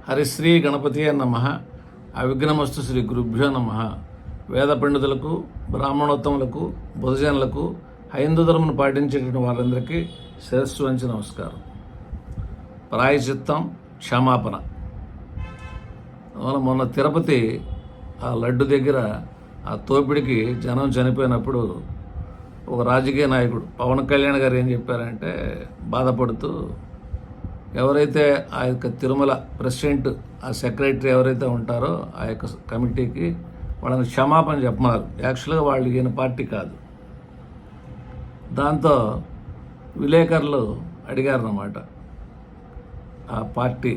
హరిశ్రీ గణపతియే నమః. అవిఘ్నమస్తు శ్రీ గురుభ్యో నమః. వేద పండితులకు, బ్రాహ్మణోత్తములకు, బుధజనులకు, హైందూ ధర్మను పాటించేటువంటి వారందరికీ శిరస్సు వంచి నమస్కారం. ప్రాయశ్చిత్తం, క్షమాపణ. మొన్న తిరుపతి ఆ లడ్డు దగ్గర ఆ తోపిడికి జనం చనిపోయినప్పుడు ఒక రాజకీయ నాయకుడు పవన్ కళ్యాణ్ గారు ఏం చెప్పారంటే, బాధపడుతూ ఎవరైతే ఆ యొక్క తిరుమల ప్రెసిడెంట్, ఆ సెక్రటరీ ఎవరైతే ఉంటారో ఆ యొక్క కమిటీకి వాళ్ళని క్షమాపణ చెప్పన్నారు. యాక్చువల్గా వాళ్ళు ఈయన పార్టీ కాదు. దాంతో విలేకరులు అడిగారన్నమాట ఆ పార్టీ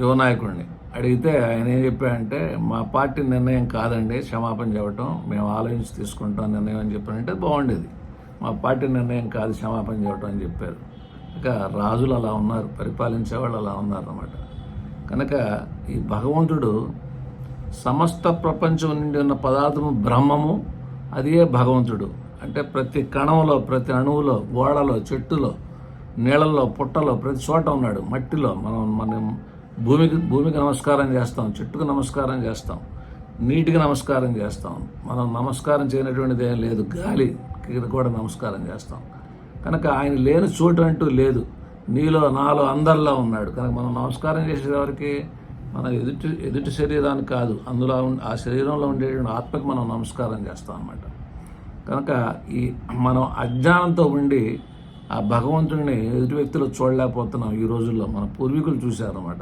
యువ నాయకుడిని. అడిగితే ఆయన ఏం చెప్పాడంటే, మా పార్టీ నిర్ణయం కాదండి క్షమాపణ చెప్పడం, మేము ఆలోచించి తీసుకుంటాం నిర్ణయం అని చెప్పారంటే బాగుండేది. మా పార్టీ నిర్ణయం కాదు క్షమాపణ చెప్పడం అని చెప్పారు. ఇక రాజులు అలా ఉన్నారు, పరిపాలించేవాళ్ళు అలా ఉన్నారన్నమాట. కనుక ఈ భగవంతుడు సమస్త ప్రపంచం నుండి ఉన్న పదార్థము బ్రహ్మము, అదే భగవంతుడు. అంటే ప్రతి కణంలో, ప్రతి అణువులో, గోడలో, చెట్టులో, నీళ్ళల్లో, పుట్టలో, ప్రతి చోట ఉన్నాడు. మట్టిలో మనం భూమికి నమస్కారం చేస్తాం, చెట్టుకు నమస్కారం చేస్తాం, నీటికి నమస్కారం చేస్తాం. మనం నమస్కారం చేయనటువంటిది ఏం లేదు. గాలికి కూడా నమస్కారం చేస్తాం. కనుక ఆయన లేని చోటు అంటూ లేదు. నీలో, నాలో, అందరిలో ఉన్నాడు. కనుక మనం నమస్కారం చేసేవారికి మన ఎదుటి శరీరానికి కాదు, అందులో ఆ శరీరంలో ఉండేటువంటి ఆత్మకి మనం నమస్కారం చేస్తాం అన్నమాట. కనుక మనం అజ్ఞానంతో ఉండి ఆ భగవంతుడిని ఎదుటి వ్యక్తులు చూడలేకపోతున్నాం. ఈ రోజుల్లో మన పూర్వీకులు చూశారన్నమాట,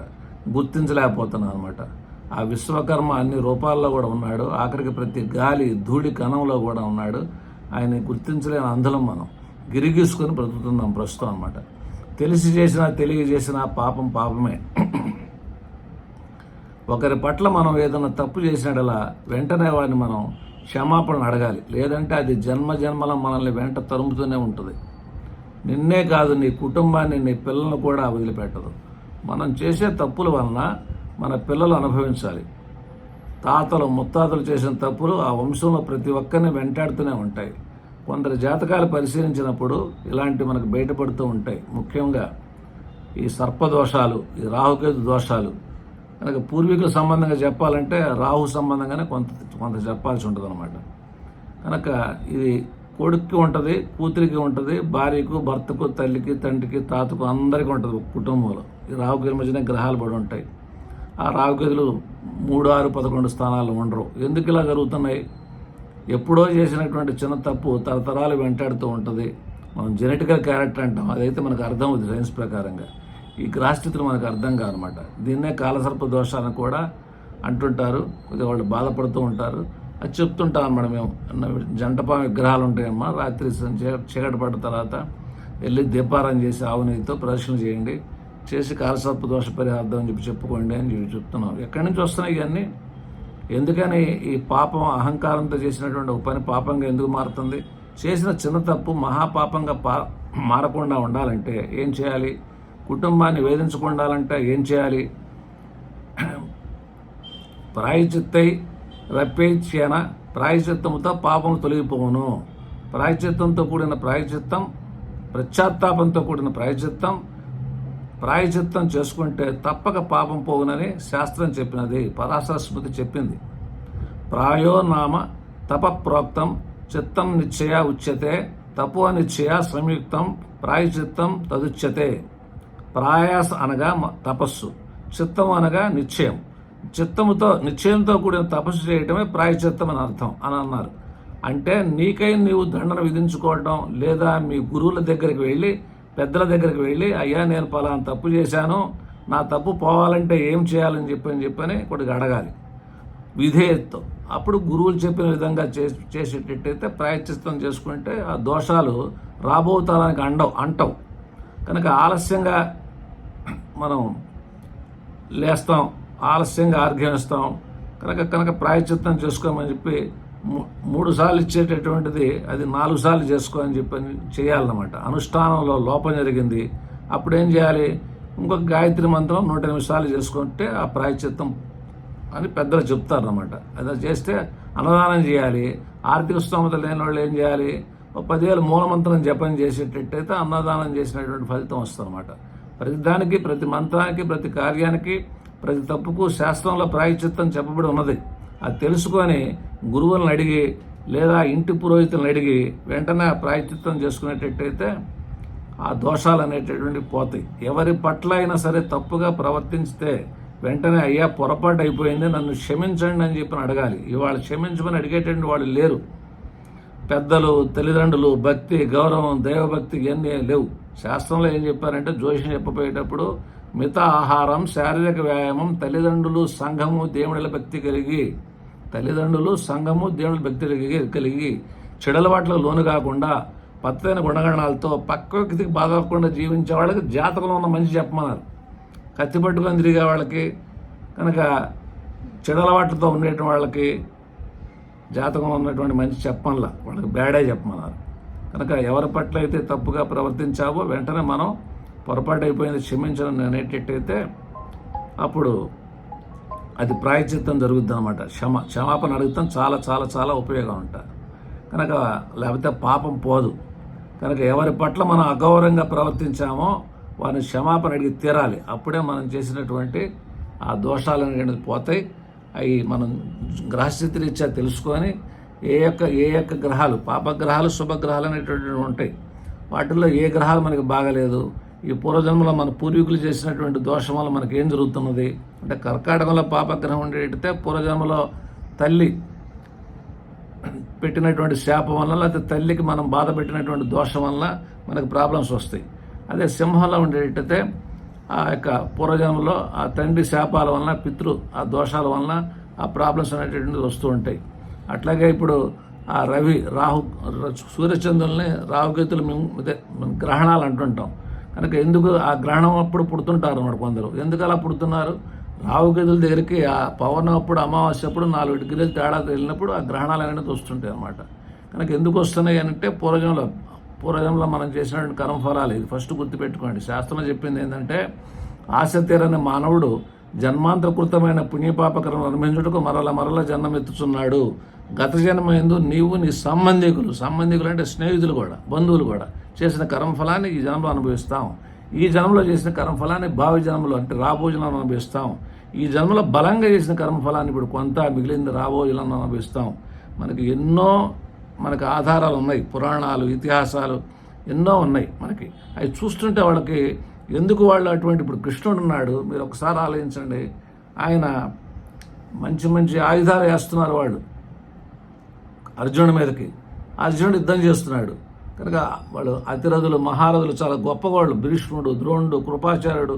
గుర్తించలేకపోతున్నాం అనమాట. ఆ విశ్వకర్మ అన్ని రూపాల్లో కూడా ఉన్నాడు. ఆఖరికి ప్రతి గాలి, ధూళి కణంలో కూడా ఉన్నాడు. ఆయన గుర్తించలేని అందలం మనం గిరిగీసుకొని బ్రతుకుతున్నాం ప్రస్తుతం అనమాట. తెలిసి చేసినా తెలియజేసినా పాపం పాపమే. ఒకరి పట్ల మనం ఏదైనా తప్పు చేసినట్లా వెంటనే వాడిని మనం క్షమాపణ అడగాలి. లేదంటే అది జన్మ జన్మల మనల్ని వెంట తరుముతూనే ఉంటుంది. నిన్నే కాదు, నీ కుటుంబాన్ని, నీ పిల్లలను కూడా వదిలిపెట్టదు. మనం చేసే తప్పుల వలన మన పిల్లలు అనుభవించాలి. తాతలు, ముత్తాతలు చేసిన తప్పులు ఆ వంశంలో ప్రతి ఒక్కరిని వెంటాడుతూనే ఉంటాయి. కొందరి జాతకాలు పరిశీలించినప్పుడు ఇలాంటి మనకు బయటపడుతూ ఉంటాయి. ముఖ్యంగా ఈ సర్పదోషాలు, ఈ రాహుకేతు దోషాలు. కనుక పూర్వీకుల సంబంధంగా చెప్పాలంటే రాహు సంబంధంగానే కొంత చెప్పాల్సి ఉంటుంది అనమాట. కనుక ఇది కొడుక్కి ఉంటుంది, కూతురికి ఉంటుంది, భార్యకు, భర్తకు, తల్లికి, తండ్రికి, తాతకు, అందరికీ ఉంటుంది కుటుంబంలో. ఈ రాహుకేతుల మధ్యనే గ్రహాలు పడి ఉంటాయి. ఆ రాహుకేతులు 3, 6, 11 స్థానాలు ఉండరు. ఎందుకు ఇలా జరుగుతున్నాయి? ఎప్పుడో చేసినటువంటి చిన్న తప్పు తరతరాలు వెంటాడుతూ ఉంటుంది. మనం జెనెటికల్ క్యారెక్టర్ అంటాం. అదైతే మనకు అర్థం అవుతుంది సైన్స్ ప్రకారంగా. ఈ గ్రహస్థితులు మనకు అర్థం కాదనమాట. దీన్నే కాలసర్ప దోషాలను కూడా అంటుంటారు. కొద్దిగా వాళ్ళు బాధపడుతూ ఉంటారు. అది చెప్తుంటాం అన్నమాట. మేము జంటపాము విగ్రహాలు ఉంటాయమ్మా, రాత్రి చీకటి పడ్డ తర్వాత వెళ్ళి దీపారాధన చేసి ఆవు నెయ్యితో ప్రదర్శన చేయండి, చేసి కాలసర్ప దోష పరిహార్థం అని చెప్పుకోండి అని చెప్తున్నాం. ఎక్కడి నుంచి వస్తున్నాయి ఇవన్నీ? ఎందుకని ఈ పాపం, అహంకారంతో చేసినటువంటి ఒక పని పాపంగా ఎందుకు మారుతుంది? చేసిన చిన్న తప్పు మహాపాపంగా మారకుండా ఉండాలంటే ఏం చేయాలి? కుటుంబాన్ని వేధించకుండా ఏం చేయాలి? ప్రాయచిత్తై రప్యేచ్చేన ప్రాయచిత్తముతో పాపం తొలగిపోవును. ప్రాయచిత్తంతో కూడిన ప్రాయచిత్తం, పశ్చాత్తాపంతో కూడిన ప్రాయచిత్తం చేసుకుంటే తప్పక పాపం పోవునని శాస్త్రం చెప్పినది. పరాశర స్మృతి చెప్పింది. ప్రాయో నామ తపప్రోక్తం చిత్తం నిశ్చయ ఉచ్యతే, తపో నిశ్చయ సంయుక్తం ప్రాయచిత్తం తదుచ్యతే. ప్రాయాస అనగా తపస్సు, చిత్తం అనగా నిశ్చయం. నిశ్చయంతో కూడిన తపస్సు చేయటమే ప్రాయచిత్తం అని అర్థం అని అన్నారు. అంటే నీకై నీవు దండన విధించుకోవటం, లేదా మీ గురువుల దగ్గరికి వెళ్ళి, పెద్దల దగ్గరికి వెళ్ళి, అయ్యా నేను పలానా తప్పు చేశాను, నా తప్పు పోవాలంటే ఏం చేయాలని చెప్పని కొద్దిగా అడగాలి విధేయతతో. అప్పుడు గురువులు చెప్పిన విధంగా చేసేటట్టయితే ప్రాయశ్చిత్తం చేసుకుంటే ఆ దోషాలు రాబో తరానికి అంటవు. కనుక ఆలస్యంగా మనం లేస్తాం, ఆలస్యంగా ఆర్ఘ్యం ఇస్తాం. కనుక ప్రాయశ్చిత్తం చేసుకోమని చెప్పి 3 సార్లు ఇచ్చేటటువంటిది అది 4 సార్లు చేసుకోని చెప్పని చేయాలన్నమాట. అనుష్ఠానంలో లోపం జరిగింది. అప్పుడేం చేయాలి? ఇంకొక గాయత్రి మంత్రం 108 సార్లు చేసుకుంటే ఆ ప్రాయశ్చిత్తం అని పెద్దలు చెప్తారన్నమాట. అది చేస్తే అన్నదానం చేయాలి. ఆర్థిక స్తోమత లేని వాళ్ళు ఏం చేయాలి? 10,000 మూలమంత్రం జపం చేసేటట్టయితే అన్నదానం చేసినటువంటి ఫలితం వస్తుందన్నమాట. ప్రతి దానికి, ప్రతి మంత్రానికి, ప్రతి కార్యానికి, ప్రతి తప్పుకు శాస్త్రంలో ప్రాయశ్చిత్తం చెప్పబడి ఉన్నది. అది తెలుసుకొని గురువులను అడిగి లేదా ఇంటి పురోహితులను అడిగి వెంటనే ప్రాయశ్చిత్తం చేసుకునేటట్టయితే ఆ దోషాలు అనేటటువంటి పోతాయి. ఎవరి పట్ల అయినా సరే తప్పుగా ప్రవర్తించితే వెంటనే అయ్యా పొరపాటు అయిపోయింది, నన్ను క్షమించండి అని చెప్పి అడగాలి. ఇవాళ క్షమించమని అడిగేటువంటి వాళ్ళు లేరు. పెద్దలు, తల్లిదండ్రులు, భక్తి, గౌరవం, దైవభక్తి ఇవన్నీ లేవు. శాస్త్రంలో ఏం చెప్పారంటే జ్యోతిషం చెప్పబోయేటప్పుడు మిత ఆహారం, శారీరక వ్యాయామం, తల్లిదండ్రులు, సంఘము, దేవుళ్ళ భక్తి కలిగి, తల్లిదండ్రులు, సంఘము, దేవుళ్ళ భక్తి కలిగి చెడలవాట్లకు లోను కాకుండా పత్తైన గుణగణాలతో పక్క వ్యక్తికి బాధపడకుండా జీవించే వాళ్ళకి జాతకంలో ఉన్న మంచి చెప్పమన్నారు. కత్తి పట్టుకొని తిరిగే వాళ్ళకి, కనుక చెడలవాట్లతో ఉండేటువంటి వాళ్ళకి జాతకంలో ఉన్నటువంటి మంచి చెప్పమల్లా, వాళ్ళకి బ్యాడే చెప్పమన్నారు. కనుక ఎవరి పట్ల అయితే తప్పుగా ప్రవర్తించావో వెంటనే మనం పొరపాటు అయిపోయింది క్షమించడం అనేటట్టయితే అప్పుడు అది ప్రాయశ్చిత్తం జరుగుద్ది అనమాట. క్షమాపణ అడుగుతాం చాలా చాలా చాలా ఉపయోగం ఉంటుంది. కనుక లేకపోతే పాపం పోదు. కనుక ఎవరి పట్ల మనం అగౌరవంగా ప్రవర్తించామో వారిని క్షమాపణ అడిగి తీరాలి. అప్పుడే మనం చేసినటువంటి ఆ దోషాలు అనేవి పోతాయి. అవి మనం గ్రహస్థితి రీత్యా తెలుసుకొని ఏ యొక్క గ్రహాలు, పాపగ్రహాలు, శుభగ్రహాలు అనేటువంటివి ఉంటాయి. వాటిల్లో ఏ గ్రహాలు మనకి బాగలేదు, ఈ పూర్వజన్మలో మన పూర్వీకులు చేసినటువంటి దోషం వల్ల మనకి ఏం జరుగుతున్నది అంటే, కర్కాటకంలో పాపగ్రహం ఉండేటైతే పూర్వజన్మలో తల్లి పెట్టినటువంటి శాపం వల్ల, లేకపోతే తల్లికి మనం బాధ పెట్టినటువంటి దోషం వల్ల మనకు ప్రాబ్లమ్స్ వస్తాయి. అదే సింహంలో ఉండేటైతే ఆ యొక్క పూర్వజన్మలో ఆ తండ్రి శాపాల వలన, ఆ దోషాల వలన ఆ ప్రాబ్లమ్స్ అనేటువంటివి వస్తూ ఉంటాయి. అట్లాగే ఇప్పుడు ఆ రవి, సూర్యచంద్రుల్ని రాహుకేతులు గ్రహణాలు అంటుంటాం. కనుక ఎందుకు ఆ గ్రహణం అప్పుడు పుడుతుంటారు అన్నమాట కొందరు. ఎందుకు అలా పుడుతున్నారు? రాహుకేతుల దగ్గరికి ఆ పౌర్ణం అప్పుడు, అమావాస్య అప్పుడు 4 డిగ్రీలు తేడా వెళ్ళినప్పుడు ఆ గ్రహణాలు అనేది వస్తుంటాయి అన్నమాట. కనుక ఎందుకు వస్తున్నాయి అంటే పూర్వజంలో మనం చేసినటువంటి కర్మఫలాలు. ఇది ఫస్ట్ గుర్తుపెట్టుకోండి. శాస్త్రం చెప్పింది ఏంటంటే, ఆశ తీరని మానవుడు జన్మాంతరకృతమైన పుణ్యపాపకరం అనుభవించుటకు మరల జన్మమెత్తుచున్నాడు. గత జన్మ ఎందు నీవు నీ సంబంధికులు అంటే స్నేహితులు కూడా, బంధువులు కూడా చేసిన కర్మఫలాన్ని ఈ జన్మలో అనుభవిస్తాం. ఈ జన్మలో చేసిన కర్మఫలాన్ని భావి జన్మలో అంటే రాబో జన్మలో అనుభవిస్తాం. ఈ జన్మలో బలంగా చేసిన కర్మఫలాన్ని ఇప్పుడు కొంత మిగిలింది రాబో జన్మలో అనుభవిస్తాం. మనకి ఆధారాలు ఉన్నాయి, పురాణాలు, ఇతిహాసాలు ఎన్నో ఉన్నాయి మనకి. అవి చూస్తుంటే వాళ్ళకి ఎందుకు వాళ్ళు అటువంటి, ఇప్పుడు కృష్ణుడు ఉన్నాడు, మీరు ఒకసారి ఆలోచించండి. ఆయన మంచి మంచి ఆయుధాలు వేస్తున్నారు వాళ్ళు అర్జునుడి మీదకి. అర్జునుడు యుద్ధం చేస్తున్నాడు. కనుక వాళ్ళు అతిరథులు, మహారథులు, చాలా గొప్పవాళ్ళు. భీష్ముడు, ద్రోణుడు, కృపాచార్యుడు,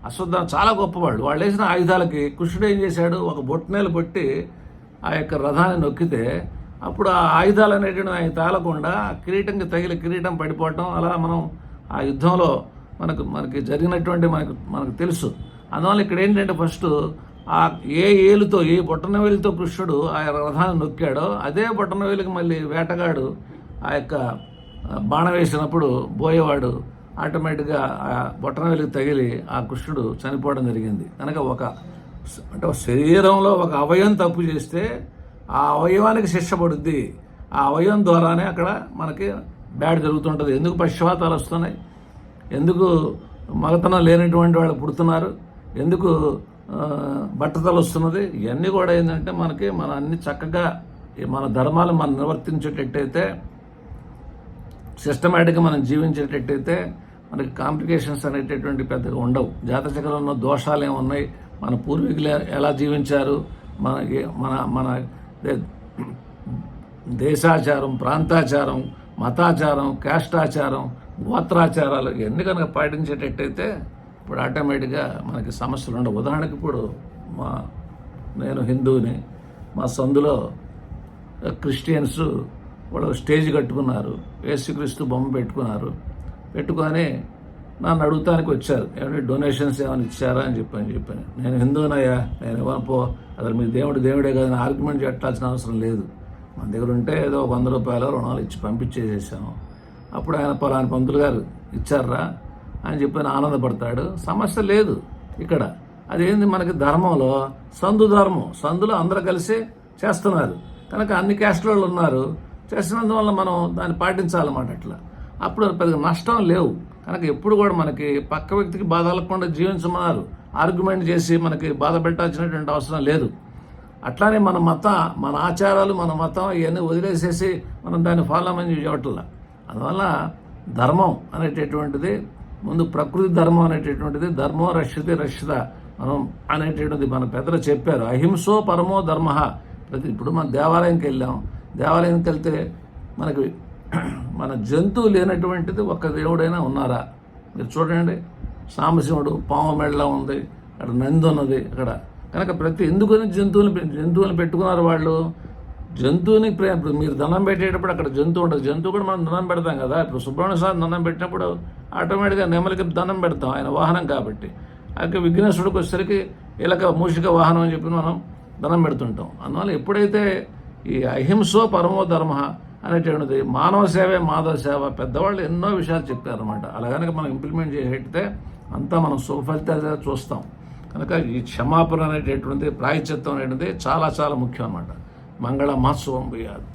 అశ్వత్థామ చాలా గొప్పవాళ్ళు. వాళ్ళు వేసిన ఆయుధాలకి కృష్ణుడు ఏం చేశాడు, ఒక బొట్టనేలు పెట్టి ఆ యొక్క రథాన్ని నొక్కితే అప్పుడు ఆ ఆయుధాలు అనేటువంటి ఆయన తాళకుండా కిరీటంకి తగిలి కిరీటం పడిపోవటం, అలా మనం ఆ యుద్ధంలో మనకి జరిగినటువంటి మనకు తెలుసు. అందువల్ల ఇక్కడ ఏంటంటే ఫస్ట్ ఆ ఏ బొట్టనవేలితో కృష్ణుడు ఆ రథాన్ని నొక్కాడో అదే బొట్టనవేలికి మళ్ళీ వేటగాడు ఆ యొక్క బాణం వేసినప్పుడు బోయేవాడు ఆటోమేటిక్గా ఆ బొట్టనవేలికి తగిలి ఆ కృష్ణుడు చనిపోవడం జరిగింది. కనుక అంటే శరీరంలో ఒక అవయవం తప్పు చేస్తే ఆ అవయవానికి శిక్ష పడుద్ది. ఆ అవయవం ద్వారానే అక్కడ మనకి బ్యాడ్ జరుగుతుంటుంది. ఎందుకు పక్షవాతాలు వస్తున్నాయి, ఎందుకు మగతనం లేనటువంటి వాళ్ళు పుడుతున్నారు, ఎందుకు బట్టతలు వస్తున్నది, ఇవన్నీ కూడా ఏంటంటే మన అన్ని చక్కగా మన ధర్మాలు మనం నిర్వర్తించేటట్టయితే, సిస్టమేటిక్గా మనం జీవించేటట్టయితే మనకి కాంప్లికేషన్స్ అనేటటువంటి పెద్దగా ఉండవు. జాతచక్రంలో దోషాలు ఏమున్నాయి, మన పూర్వీకులు ఎలా జీవించారు, మన దేశాచారం, ప్రాంతాచారం, మతాచారం, క్యాస్టాచారం, గోత్రాచారాలు ఇవన్నీ కనుక పాటించేటట్టయితే ఇప్పుడు ఆటోమేటిక్గా మనకి సమస్యలు ఉండవు. ఉదాహరణకి ఇప్పుడు నేను హిందువుని, మా సందులో క్రిస్టియన్స్ వాళ్ళు స్టేజ్ కట్టుకున్నారు, యేసుక్రీస్తు బొమ్మ పెట్టుకొని నన్ను అడుగుతానికి వచ్చారు, ఏమైనా డొనేషన్స్ ఏమైనా ఇచ్చారా అని చెప్పాను. నేను హిందువునయ్యా, నేను ఇవ్వను అసలు మీ దేవుడే కదా ఆర్గ్యుమెంట్ పెట్టాల్సిన అవసరం లేదు. మన దగ్గర ఉంటే ఏదో 100 రూపాయలు రుణాలు ఇచ్చి పంపించేసేసాము. అప్పుడు ఆయన పలానా పంతులు గారు ఇచ్చారా అని చెప్పి ఆనందపడతాడు. సమస్య లేదు ఇక్కడ. అదేంది మనకి ధర్మంలో సందులో అందరూ కలిసి చేస్తున్నారు. కనుక అన్ని క్యాస్ట్ వాళ్ళు ఉన్నారు, చేసినందువల్ల మనం దాన్ని పాటించాలన్నమాట. అట్లా అప్పుడు పెద్ద నష్టం లేవు. కనుక ఎప్పుడు కూడా మనకి పక్క వ్యక్తికి బాధ కలగకుండా జీవించమన్నారు. ఆర్గ్యుమెంట్ చేసి మనకి బాధ పెట్టాల్సినటువంటి అవసరం లేదు. అట్లానే మన ఆచారాలు, మన మతం ఇవన్నీ వదిలేసేసి మనం దాన్ని ఫాలో అవ్వమని చెప్పట్లా. అందువల్ల ధర్మం అనేటటువంటిది ముందు ప్రకృతి ధర్మం అనేటటువంటిది, ధర్మో రక్షితే రక్షిత మనం అనేటటువంటిది మన పెద్దలు చెప్పారు. అహింసో పరమో ధర్మ. ఇప్పుడు మనం దేవాలయంకి వెళ్ళాం, దేవాలయంకి వెళ్తే మనకి మన జంతువు లేనటువంటిది ఒక్క దేవుడైనా ఉన్నారా? మీరు చూడండి, సాంబశివుడు పాము మెడలో ఉంది, అక్కడ నంది ఉన్నది అక్కడ. కనుక ఎందుకని జంతువుని పెట్టుకున్నారు వాళ్ళు? జంతువుని ఇప్పుడు మీరు దండం పెట్టేటప్పుడు అక్కడ జంతువు ఉంటుంది. జంతువు కూడా మనం దండం పెడతాం కదా. ఇప్పుడు సుబ్రహ్మణ్య స్వామి దండం పెట్టినప్పుడు ఆటోమేటిక్గా నెమలికి దండం పెడతాం, ఆయన వాహనం కాబట్టి. అలాగే విఘ్నేశ్వరుడికి వచ్చేసరికి ఇలాగ మూషిక వాహనం అని చెప్పి మనం దండం పెడుతుంటాం. అందువల్ల ఎప్పుడైతే ఈ అహింసో పరమో ధర్మ అనేటువంటిది, మానవ సేవే మాధవ సేవ, పెద్దవాళ్ళు ఎన్నో విషయాలు చెప్పారన్నమాట. అలాగనక మనం ఇంప్లిమెంట్ చేసేటైతే అంతా మనం సుఫలితాలు చూస్తాం. కనుక ఈ క్షమాపణ అనేటటువంటి ప్రాయశ్చిత్తం అనేటువంటిది చాలా చాలా ముఖ్యం అన్నమాట. మంగళ మహోత్సవం భూయాత్.